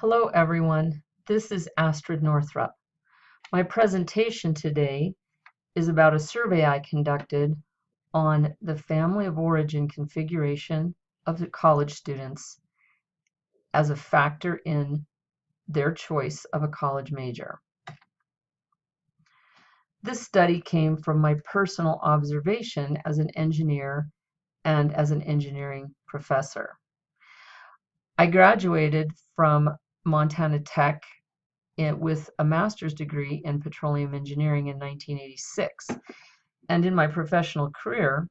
Hello everyone, this is Astrid Northrup. My presentation today is about a survey I conducted on the family of origin configuration of the college students as a factor in their choice of a college major. This study came from my personal observation as an engineer and as an engineering professor. I graduated from Montana Tech with a master's degree in petroleum engineering in 1986. And in my professional career,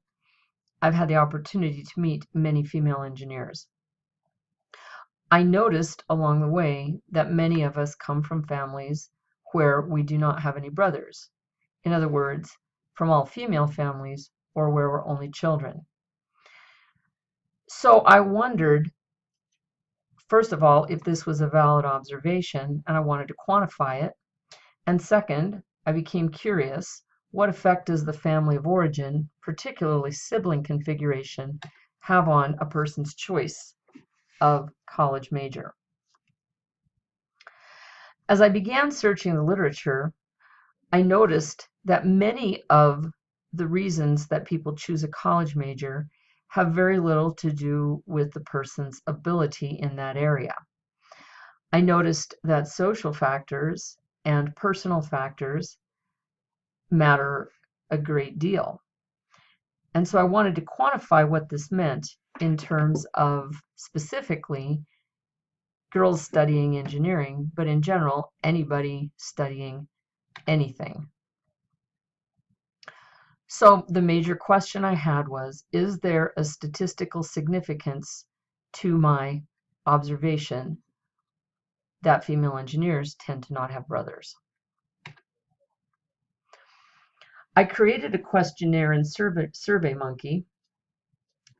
I've had the opportunity to meet many female engineers. I noticed along the way that many of us come from families where we do not have any brothers. In other words, from all female families or where we're only children. So I wondered, first of all, if this was a valid observation, and I wanted to quantify it. And second, I became curious, what effect does the family of origin, particularly sibling configuration, have on a person's choice of college major? As I began searching the literature, I noticed that many of the reasons that people choose a college major have very little to do with the person's ability in that area. I noticed that social factors and personal factors matter a great deal. And so I wanted to quantify what this meant in terms of specifically girls studying engineering, but in general, anybody studying anything. So the major question I had was, is there a statistical significance to my observation that female engineers tend to not have brothers? I created a questionnaire in SurveyMonkey.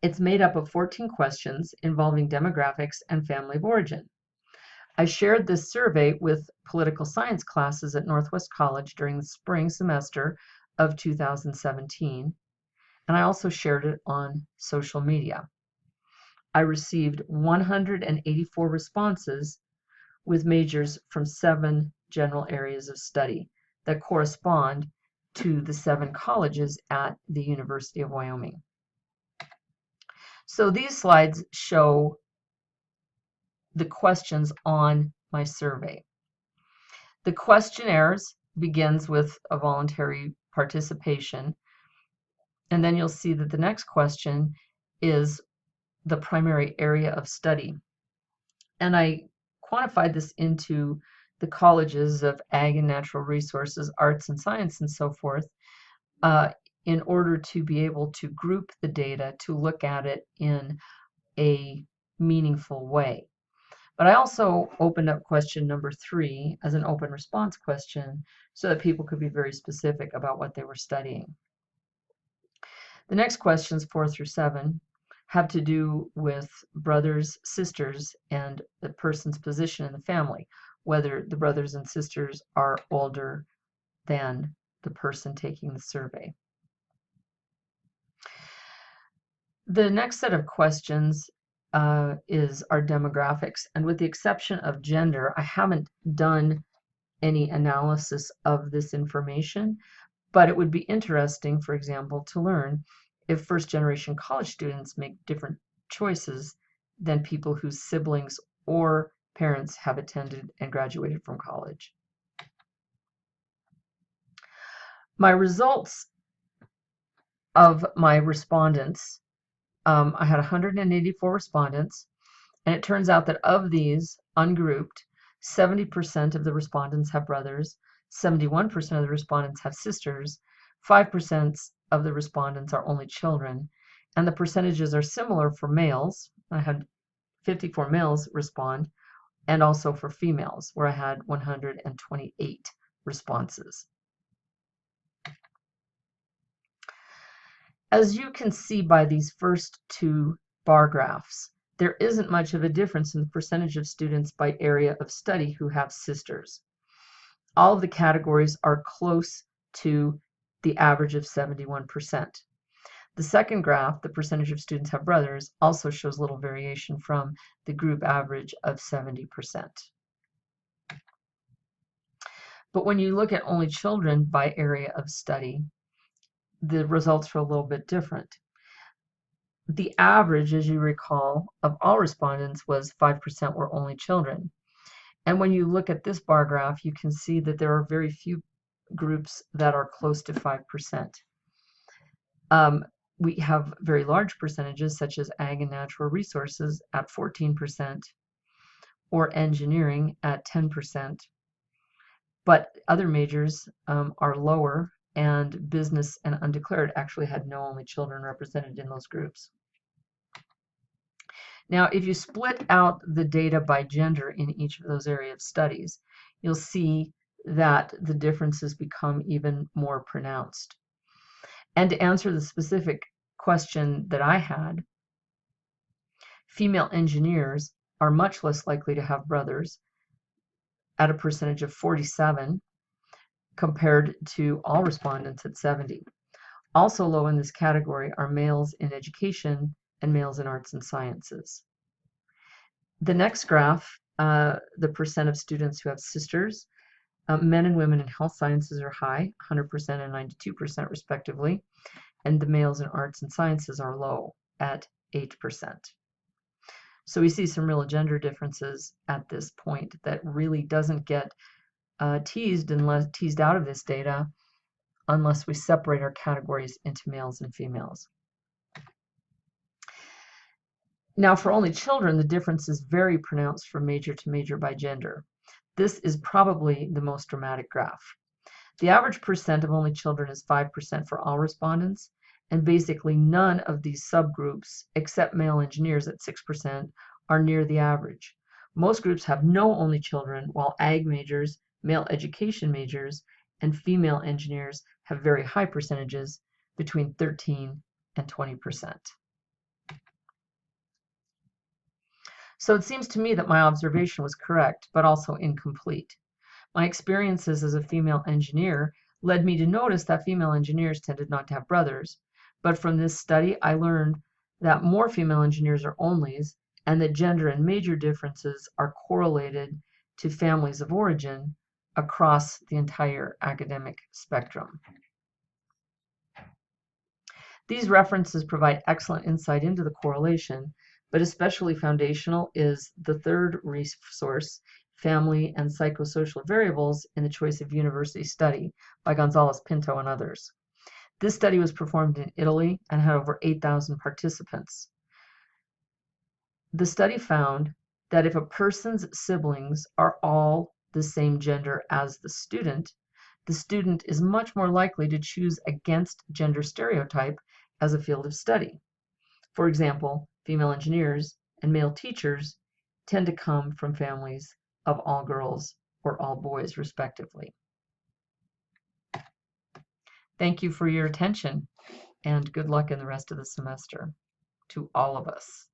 It's made up of 14 questions involving demographics and family of origin. I shared this survey with political science classes at Northwest College during the spring semester of 2017, and I also shared it on social media. I received 184 responses with majors from 7 general areas of study that correspond to the 7 colleges at the University of Wyoming. So these slides show the questions on my survey. The questionnaires begins with a voluntary participation, and then you'll see that the next question is the primary area of study. And I quantified this into the colleges of ag and natural resources, arts and science, and so forth, in order to be able to group the data to look at it in a meaningful way. But I also opened up question number 3 as an open response question so that people could be very specific about what they were studying. The next questions 4 through 7 have to do with brothers, sisters, and the person's position in the family, whether the brothers and sisters are older than the person taking the survey. The next set of questions is our demographics, and with the exception of gender, I haven't done any analysis of this information, but it would be interesting, for example, to learn if first-generation college students make different choices than people whose siblings or parents have attended and graduated from college. My results of my respondents, I had 184 respondents, and it turns out that of these ungrouped, 70% of the respondents have brothers, 71% of the respondents have sisters, 5% of the respondents are only children, and the percentages are similar for males. I had 54 males respond, and also for females, where I had 128 responses. As you can see by these first 2 bar graphs, there isn't much of a difference in the percentage of students by area of study who have sisters. All of the categories are close to the average of 71%. The second graph, the percentage of students have brothers, also shows little variation from the group average of 70%. But when you look at only children by area of study, the results are a little bit different. The average, as you recall, of all respondents was 5% were only children. And when you look at this bar graph, you can see that there are very few groups that are close to 5%. We have very large percentages such as ag and natural resources at 14% or engineering at 10%. But other majors are lower, and business and undeclared actually had no only children represented in those groups. Now, if you split out the data by gender in each of those area of studies, you'll see that the differences become even more pronounced. And to answer the specific question that I had, female engineers are much less likely to have brothers at a percentage of 47 compared to all respondents at 70. Also low in this category are males in education and males in arts and sciences. The next graph, the percent of students who have sisters, men and women in health sciences are high, 100% and 92% respectively, and the males in arts and sciences are low at 8%. So we see some real gender differences at this point that really doesn't get teased out of this data unless we separate our categories into males and females. Now, for only children, the difference is very pronounced from major to major by gender. This is probably the most dramatic graph. The average percent of only children is 5% for all respondents, and basically none of these subgroups, except male engineers at 6%, are near the average. Most groups have no only children, while ag majors, male education majors, and female engineers have very high percentages, between 13 and 20%. So it seems to me that my observation was correct, but also incomplete. My experiences as a female engineer led me to notice that female engineers tended not to have brothers. But from this study, I learned that more female engineers are onlys, and that gender and major differences are correlated to families of origin across the entire academic spectrum. These references provide excellent insight into the correlation, but especially foundational is the third resource, Family and Psychosocial Variables in the Choice of University Study by Gonzalez Pinto and others. This study was performed in Italy and had over 8,000 participants. The study found that if a person's siblings are all the same gender as the student is much more likely to choose against gender stereotype as a field of study. For example, female engineers and male teachers tend to come from families of all girls or all boys, respectively. Thank you for your attention, and good luck in the rest of the semester to all of us.